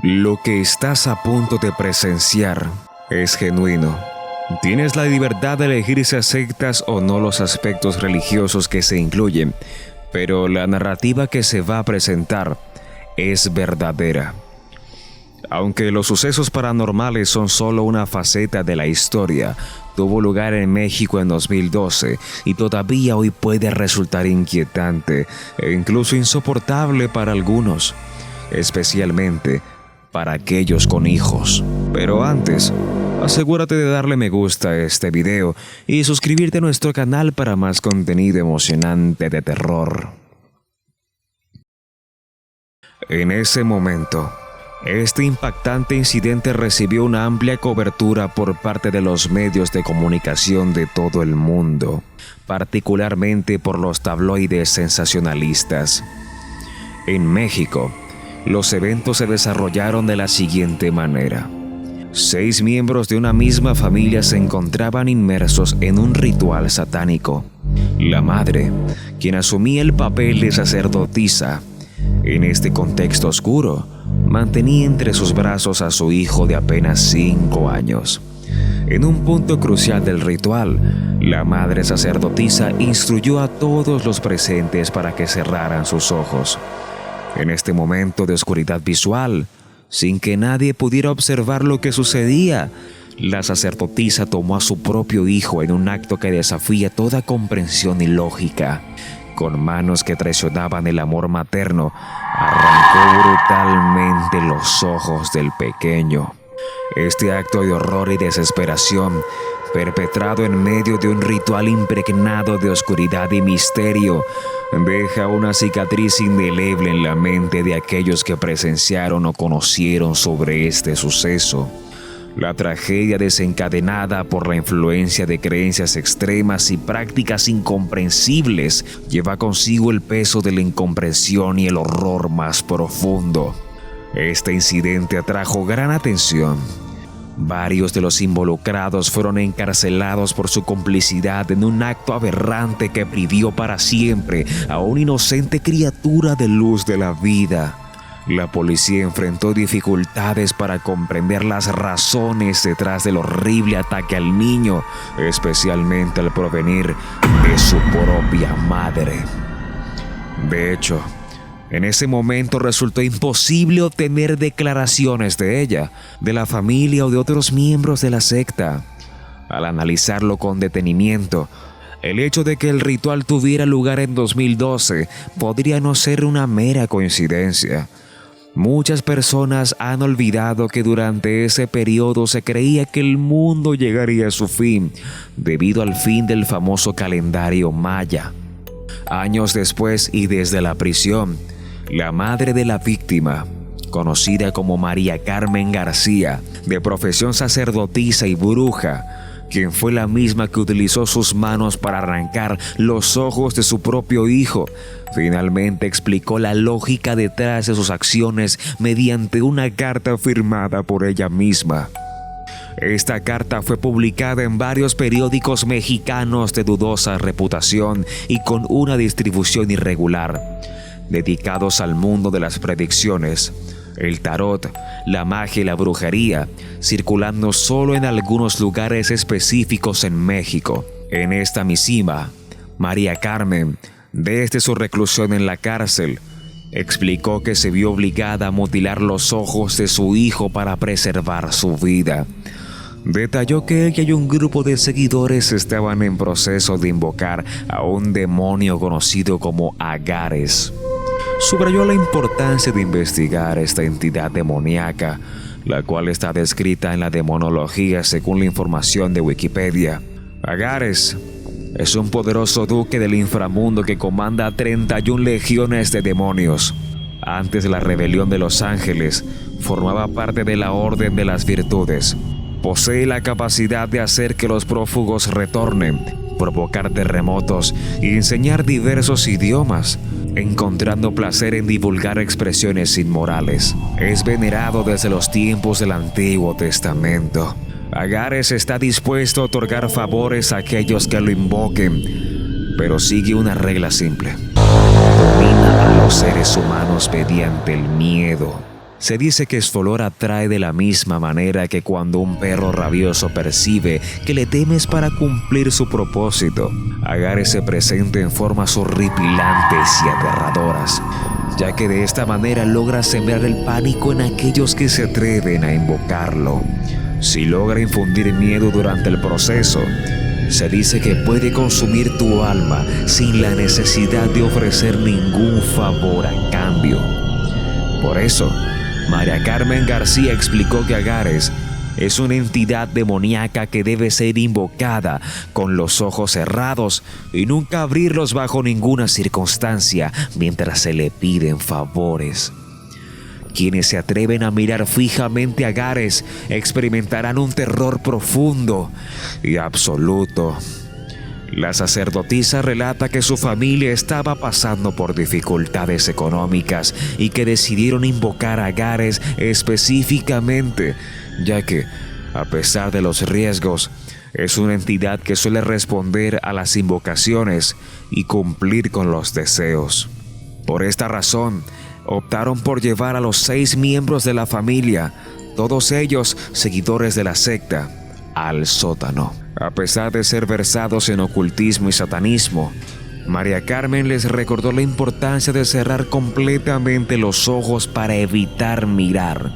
Lo que estás a punto de presenciar es genuino. Tienes la libertad de elegir si aceptas o no los aspectos religiosos que se incluyen, pero la narrativa que se va a presentar es verdadera. Aunque los sucesos paranormales son solo una faceta de la historia, tuvo lugar en México en 2012 y todavía hoy puede resultar inquietante e incluso insoportable para algunos, especialmente para aquellos con hijos. Pero antes, asegúrate de darle me gusta a este video y suscribirte a nuestro canal para más contenido emocionante de terror. En ese momento, este impactante incidente recibió una amplia cobertura por parte de los medios de comunicación de todo el mundo, particularmente por los tabloides sensacionalistas. En México, los eventos se desarrollaron de la siguiente manera. 6 miembros de una misma familia se encontraban inmersos en un ritual satánico. La madre, quien asumía el papel de sacerdotisa, en este contexto oscuro, mantenía entre sus brazos a su hijo de apenas 5 años. En un punto crucial del ritual, la madre sacerdotisa instruyó a todos los presentes para que cerraran sus ojos. En este momento de oscuridad visual, sin que nadie pudiera observar lo que sucedía, la sacerdotisa tomó a su propio hijo en un acto que desafía toda comprensión y lógica. Con manos que traicionaban el amor materno, arrancó brutalmente los ojos del pequeño. Este acto de horror y desesperación, perpetrado en medio de un ritual impregnado de oscuridad y misterio, deja una cicatriz indeleble en la mente de aquellos que presenciaron o conocieron sobre este suceso. La tragedia, desencadenada por la influencia de creencias extremas y prácticas incomprensibles, lleva consigo el peso de la incomprensión y el horror más profundo. Este incidente atrajo gran atención. Varios de los involucrados fueron encarcelados por su complicidad en un acto aberrante que privió para siempre a una inocente criatura de luz de la vida. La policía enfrentó dificultades para comprender las razones detrás del horrible ataque al niño, especialmente al provenir de su propia madre. De hecho, en ese momento resultó imposible obtener declaraciones de ella, de la familia o de otros miembros de la secta. Al analizarlo con detenimiento, el hecho de que el ritual tuviera lugar en 2012 podría no ser una mera coincidencia. Muchas personas han olvidado que durante ese periodo se creía que el mundo llegaría a su fin, debido al fin del famoso calendario maya. Años después y desde la prisión, la madre de la víctima, conocida como María Carmen García, de profesión sacerdotisa y bruja, quien fue la misma que utilizó sus manos para arrancar los ojos de su propio hijo, finalmente explicó la lógica detrás de sus acciones mediante una carta firmada por ella misma. Esta carta fue publicada en varios periódicos mexicanos de dudosa reputación y con una distribución irregular, dedicados al mundo de las predicciones, el tarot, la magia y la brujería, circulando solo en algunos lugares específicos en México. En esta misiva, María Carmen, desde su reclusión en la cárcel, explicó que se vio obligada a mutilar los ojos de su hijo para preservar su vida. Detalló que ella y un grupo de seguidores estaban en proceso de invocar a un demonio conocido como Agares. Subrayó la importancia de investigar esta entidad demoníaca, la cual está descrita en la demonología según la información de Wikipedia. Agares es un poderoso duque del inframundo que comanda 31 legiones de demonios. Antes de la rebelión de los ángeles, formaba parte de la Orden de las Virtudes. Posee la capacidad de hacer que los prófugos retornen, provocar terremotos y enseñar diversos idiomas, encontrando placer en divulgar expresiones inmorales. Es venerado desde los tiempos del Antiguo Testamento. Agares está dispuesto a otorgar favores a aquellos que lo invoquen, pero sigue una regla simple: domina a los seres humanos mediante el miedo. Se dice que su olor atrae de la misma manera que cuando un perro rabioso percibe que le temes para cumplir su propósito. Agares se presenta en formas horripilantes y aterradoras, ya que de esta manera logra sembrar el pánico en aquellos que se atreven a invocarlo. Si logra infundir miedo durante el proceso, se dice que puede consumir tu alma sin la necesidad de ofrecer ningún favor a cambio. Por eso, María Carmen García explicó que Agares es una entidad demoníaca que debe ser invocada con los ojos cerrados y nunca abrirlos bajo ninguna circunstancia mientras se le piden favores. Quienes se atreven a mirar fijamente a Agares experimentarán un terror profundo y absoluto. La sacerdotisa relata que su familia estaba pasando por dificultades económicas y que decidieron invocar a Agares específicamente, ya que, a pesar de los riesgos, es una entidad que suele responder a las invocaciones y cumplir con los deseos. Por esta razón, optaron por llevar a los 6 miembros de la familia, todos ellos seguidores de la secta, al sótano. A pesar de ser versados en ocultismo y satanismo, María Carmen les recordó la importancia de cerrar completamente los ojos para evitar mirar.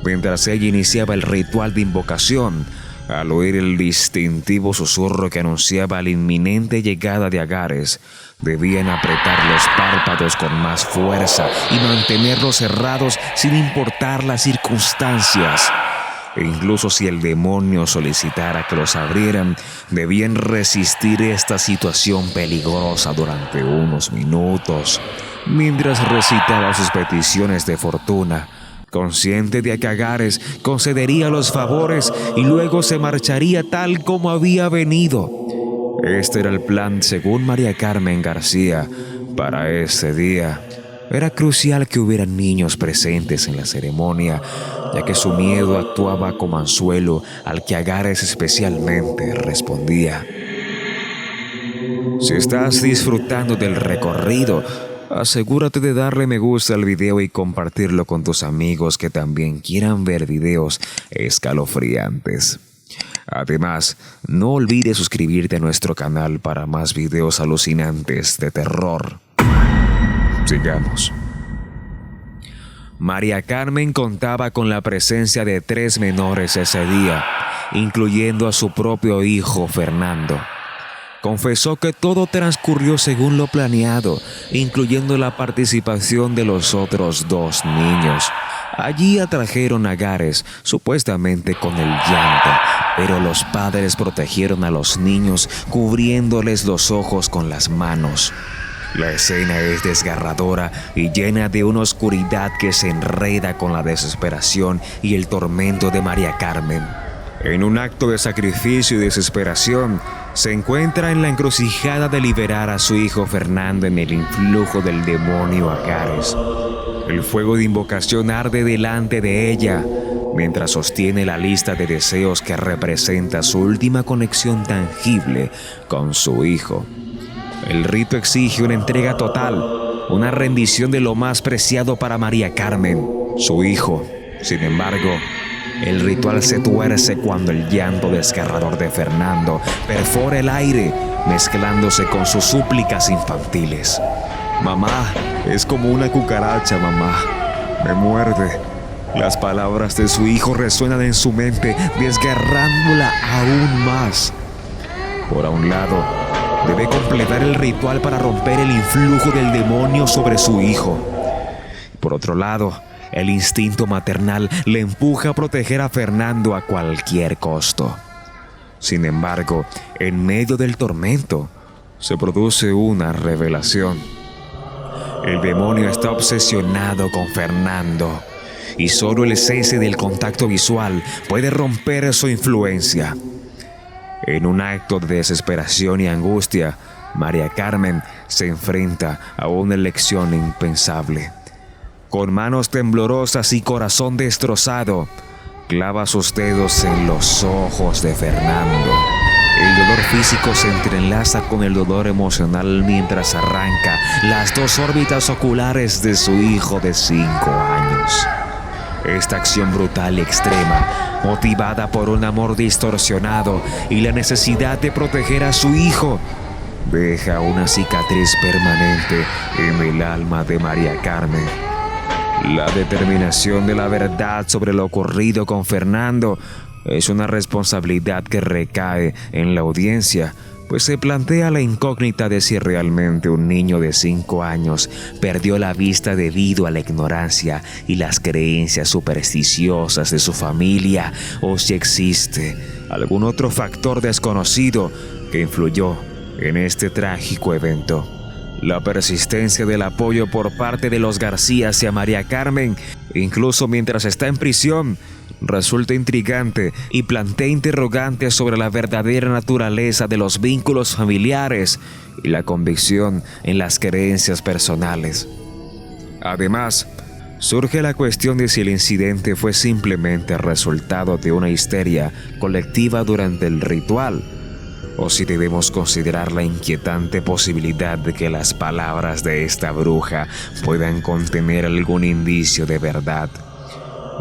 Mientras ella iniciaba el ritual de invocación, al oír el distintivo susurro que anunciaba la inminente llegada de Agares, debían apretar los párpados con más fuerza y mantenerlos cerrados sin importar las circunstancias. E incluso si el demonio solicitara que los abrieran, debían resistir esta situación peligrosa durante unos minutos, mientras recitaba sus peticiones de fortuna, consciente de que Agares concedería los favores y luego se marcharía tal como había venido. Este era el plan, según María Carmen García, para ese día. Era crucial que hubiera niños presentes en la ceremonia, ya que su miedo actuaba como anzuelo al que Agares especialmente respondía. Si estás disfrutando del recorrido, asegúrate de darle me gusta al video y compartirlo con tus amigos que también quieran ver videos escalofriantes. Además, no olvides suscribirte a nuestro canal para más videos alucinantes de terror. Sigamos. María Carmen contaba con la presencia de 3 menores ese día, incluyendo a su propio hijo Fernando. Confesó que todo transcurrió según lo planeado, incluyendo la participación de los otros 2 niños. Allí atrajeron a Agares, supuestamente con el llanto, pero los padres protegieron a los niños cubriéndoles los ojos con las manos. La escena es desgarradora y llena de una oscuridad que se enreda con la desesperación y el tormento de María Carmen. En un acto de sacrificio y desesperación, se encuentra en la encrucijada de liberar a su hijo Fernando en el influjo del demonio Agares. El fuego de invocación arde delante de ella, mientras sostiene la lista de deseos que representa su última conexión tangible con su hijo. El rito exige una entrega total, una rendición de lo más preciado para María Carmen, su hijo. Sin embargo, el ritual se tuerce cuando el llanto desgarrador de Fernando perfora el aire, mezclándose con sus súplicas infantiles. «Mamá, es como una cucaracha, mamá. Me muerde». Las palabras de su hijo resuenan en su mente, desgarrándola aún más. Por un lado, debe completar el ritual para romper el influjo del demonio sobre su hijo. Por otro lado, el instinto maternal le empuja a proteger a Fernando a cualquier costo. Sin embargo, en medio del tormento, se produce una revelación. El demonio está obsesionado con Fernando, y solo el cese del contacto visual puede romper su influencia. En un acto de desesperación y angustia, María Carmen se enfrenta a una elección impensable. Con manos temblorosas y corazón destrozado, clava sus dedos en los ojos de Fernando. El dolor físico se entrelaza con el dolor emocional mientras arranca las 2 órbitas oculares de su hijo de 5 años. Esta acción brutal y extrema, motivada por un amor distorsionado y la necesidad de proteger a su hijo, deja una cicatriz permanente en el alma de María Carmen. La determinación de la verdad sobre lo ocurrido con Fernando es una responsabilidad que recae en la audiencia, pues se plantea la incógnita de si realmente un niño de 5 años perdió la vista debido a la ignorancia y las creencias supersticiosas de su familia, o si existe algún otro factor desconocido que influyó en este trágico evento. La persistencia del apoyo por parte de los García hacia María Carmen, incluso mientras está en prisión, resulta intrigante y plantea interrogantes sobre la verdadera naturaleza de los vínculos familiares y la convicción en las creencias personales. Además, surge la cuestión de si el incidente fue simplemente resultado de una histeria colectiva durante el ritual, o si debemos considerar la inquietante posibilidad de que las palabras de esta bruja puedan contener algún indicio de verdad.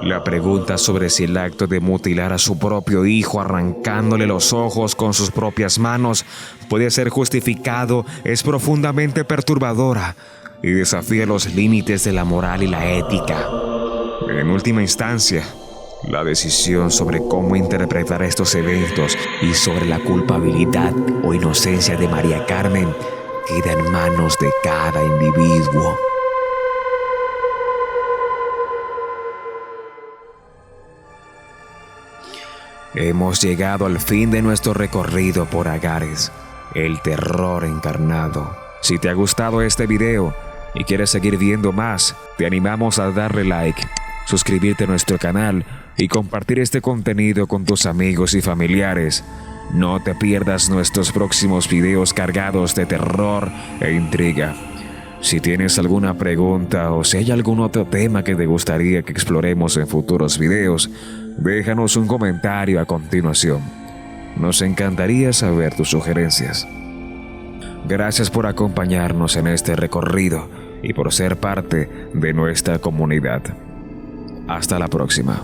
La pregunta sobre si el acto de mutilar a su propio hijo arrancándole los ojos con sus propias manos puede ser justificado es profundamente perturbadora y desafía los límites de la moral y la ética. En última instancia, la decisión sobre cómo interpretar estos eventos y sobre la culpabilidad o inocencia de María Carmen queda en manos de cada individuo. Hemos llegado al fin de nuestro recorrido por Agares, el terror encarnado. Si te ha gustado este video y quieres seguir viendo más, te animamos a darle like, suscribirte a nuestro canal y compartir este contenido con tus amigos y familiares. No te pierdas nuestros próximos videos cargados de terror e intriga. Si tienes alguna pregunta o si hay algún otro tema que te gustaría que exploremos en futuros videos, déjanos un comentario a continuación. Nos encantaría saber tus sugerencias. Gracias por acompañarnos en este recorrido y por ser parte de nuestra comunidad. Hasta la próxima.